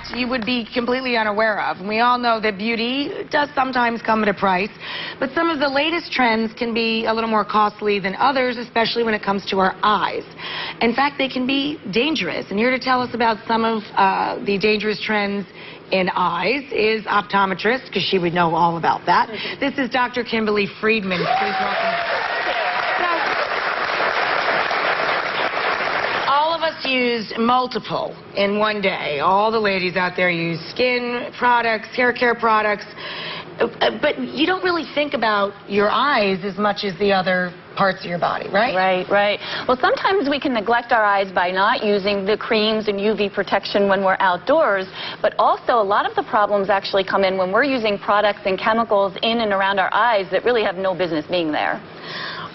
that you would be completely unaware of. And we all know that beauty does sometimes come at a price, but some of the latest trends can be a little more costly than others, especially when it comes to our eyes. In fact, they can be dangerous. And here to tell us about some of the dangerous trends in eyes is optometrist, because she would know all about that. This is Dr. Kimberly Friedman. Please welcome. All of us use multiple in one day. All the ladies out there use skin products, hair care products, but you don't really think about your eyes as much as the other parts of your body, right? Right, right. Well, sometimes we can neglect our eyes by not using the creams and UV protection when we're outdoors, but also a lot of the problems actually come in when we're using products and chemicals in and around our eyes that really have no business being there.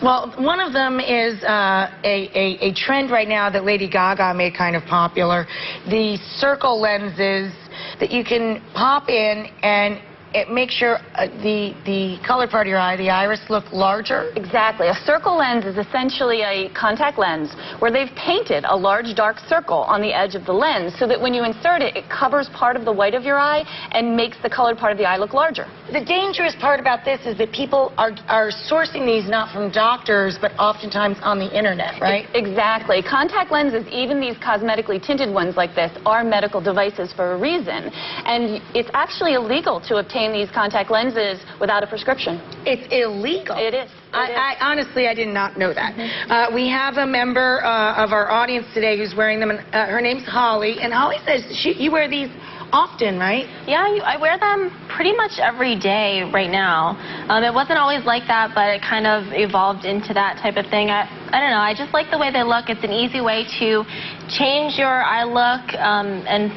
Well, one of them is a trend right now that Lady Gaga made kind of popular, the circle lenses that you can pop in and it makes your the colored part of your eye, the iris, look larger. Exactly. A circle lens is essentially a contact lens where they've painted a large dark circle on the edge of the lens so that when you insert it, it covers part of the white of your eye and makes the colored part of the eye look larger. The dangerous part about this is that people are sourcing these not from doctors, but oftentimes on the internet, right? Exactly. Contact lenses, even these cosmetically tinted ones like this, are medical devices for a reason. And it's actually illegal to obtain these contact lenses without a prescription. It's illegal? It is. I honestly, I did not know that. We have a member of our audience today who's wearing them, and her name's Holly, and Holly says you wear these often, right? Yeah, I wear them pretty much every day right now. It wasn't always like that, but it kind of evolved into that type of thing. I don't know, I just like the way they look. It's an easy way to change your eye look and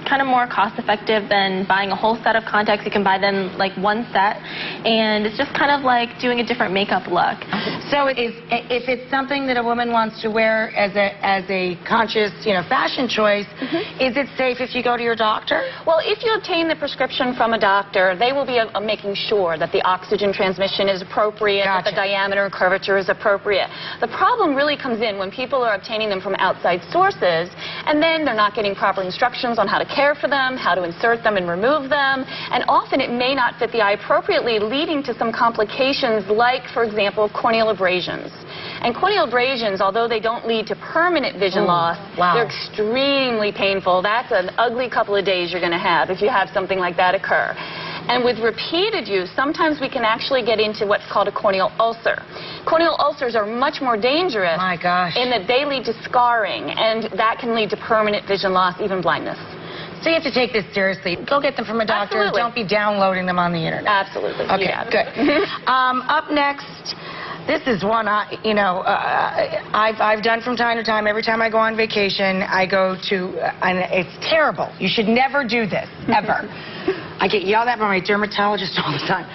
kind of more cost effective than buying a whole set of contacts. You can buy them like one set, and it's just kind of like doing a different makeup look. So if it's something that a woman wants to wear as a conscious, fashion choice, is it safe if you go to your doctor? Well, if you obtain the prescription from a doctor, they will be making sure that the oxygen transmission is appropriate, that the diameter and curvature is appropriate. The problem really comes in when people are obtaining them from outside sources, and then they're not getting proper instructions on how to care for them, how to insert them and remove them, and often it may not fit the eye appropriately, leading to some complications like, for example, corneal abrasions. And corneal abrasions, although they don't lead to permanent vision loss, they're extremely painful. That's an ugly couple of days you're going to have if you have something like that occur. And with repeated use, sometimes we can actually get into what's called a corneal ulcer. Corneal ulcers are much more dangerous in that they lead to scarring, and that can lead to permanent vision loss, even blindness. So you have to take this seriously. Go get them from a doctor. Absolutely. Don't be downloading them on the internet. Absolutely. Okay, good. Up next, this is one I've done from time to time. Every time I go on vacation, I go to, and it's terrible. You should never do this, ever. I get yelled at by my dermatologist all the time.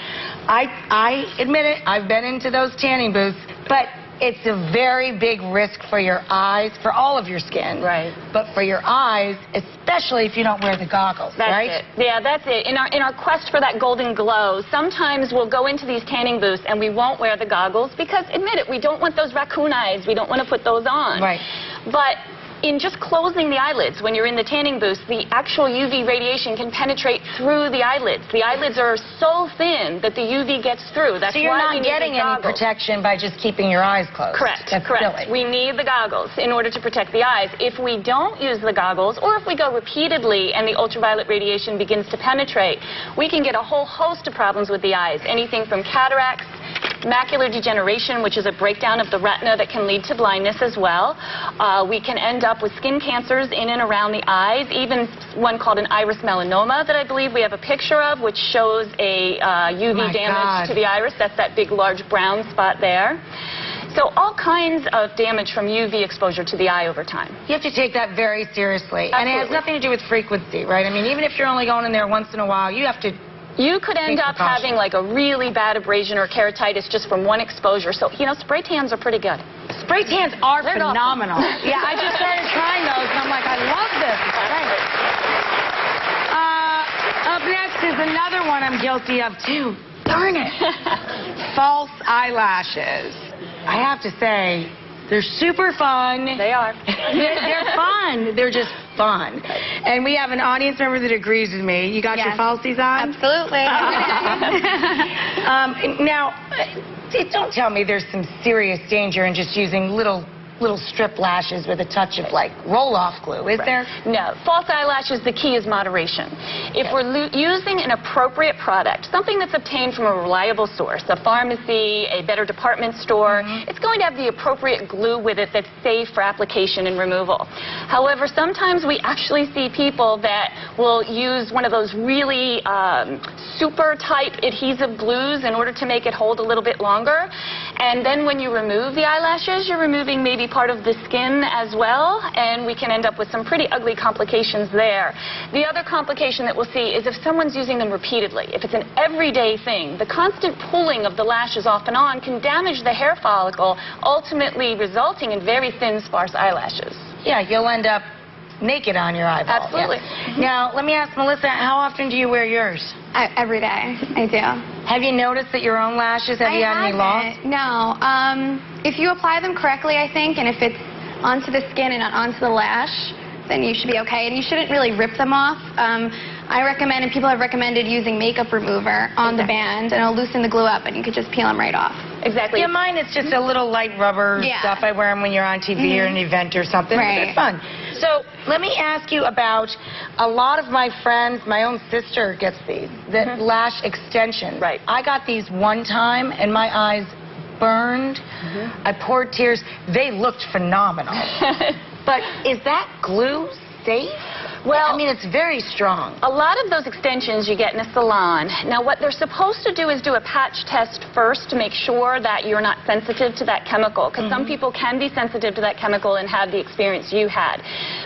I admit it, I've been into those tanning booths, but it's a very big risk for your eyes, for all of your skin. Right. But for your eyes, especially if you don't wear the goggles, right? That's it. Yeah, that's it. In our quest for that golden glow, sometimes we'll go into these tanning booths and we won't wear the goggles because, admit it, we don't want those raccoon eyes. We don't want to put those on. Right. But in just closing the eyelids when you're in the tanning booth, the actual UV radiation can penetrate through the eyelids. The eyelids are so thin that the UV gets through. That's so you're why not getting any protection by just keeping your eyes closed. Correct. That's correct. silly. We need the goggles in order to protect the eyes. If we don't use the goggles, or if we go repeatedly and the ultraviolet radiation begins to penetrate, we can get a whole host of problems with the eyes. Anything from cataracts, macular degeneration, which is a breakdown of the retina that can lead to blindness as well. We can end up with skin cancers in and around the eyes, even one called an iris melanoma that I believe we have a picture of, which shows a UV damage to the iris. That's that big, large brown spot there. So all kinds of damage from UV exposure to the eye over time. You have to take that very seriously. Absolutely. And it has nothing to do with frequency, right? I mean, even if you're only going in there once in a while, you have to... You could end up having like a really bad abrasion or keratitis just from one exposure. So, spray tans are pretty good. Spray tans are phenomenal. Yeah, I just started trying those, and I'm like, I love this. Up next is another one I'm guilty of, too. Darn it. False eyelashes. I have to say, They're super fun. They are. They're fun. They're just fun. And we have an audience member that agrees with me. You got your falsies on? Absolutely. Now, don't tell me there's some serious danger in just using little strip lashes with a touch of like roll-off glue, is there? No. False eyelashes, the key is moderation. If we're using an appropriate product, something that's obtained from a reliable source, a pharmacy, a better department store, it's going to have the appropriate glue with it that's safe for application and removal. However, sometimes we actually see people that will use one of those really super tight adhesive glues in order to make it hold a little bit longer. And then when you remove the eyelashes, you're removing maybe part of the skin as well, and we can end up with some pretty ugly complications there. The other complication that we'll see is if someone's using them repeatedly. If it's an everyday thing, the constant pulling of the lashes off and on can damage the hair follicle, ultimately resulting in very thin, sparse eyelashes. Yeah, you'll end up naked on your eyeball. Absolutely. Yeah. Now, let me ask Melissa, how often do you wear yours? Every day, I do. Have you noticed that your own lashes, have you had any loss? No. If you apply them correctly, I think, and if it's onto the skin and not onto the lash, then you should be okay. And you shouldn't really rip them off. I recommend, and people have recommended, using makeup remover on the band, and it'll loosen the glue up, and you could just peel them right off. Exactly. Yeah, mine is just a little light rubber stuff. I wear them when you're on TV or an event or something. Right. They're fun. So let me ask you about a lot of my friends. My own sister gets these, the lash extensions. Right. I got these one time, and my eyes burned. I poured tears. They looked phenomenal. But is that glue safe? Well, I mean, it's very strong. A lot of those extensions you get in a salon. Now, what they're supposed to do is do a patch test first to make sure that you're not sensitive to that chemical, because some people can be sensitive to that chemical and have the experience you had.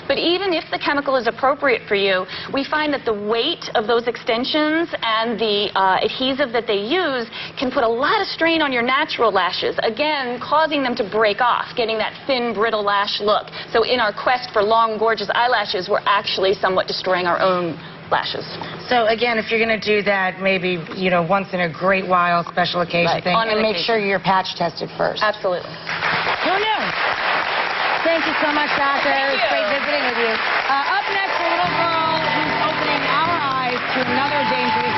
But even if the chemical is appropriate for you, we find that the weight of those extensions and the adhesive that they use can put a lot of strain on your natural lashes, again, causing them to break off, getting that thin, brittle lash look. So in our quest for long, gorgeous eyelashes, we're actually somewhat destroying our own lashes. So again, if you're going to do that, maybe, you know, once in a great while, special occasion thing, and make sure you're patch tested first. Absolutely. Who knew? Thank you so much, Doctor. It was great visiting with you. Up next, a little girl who's opening our eyes to another dangerous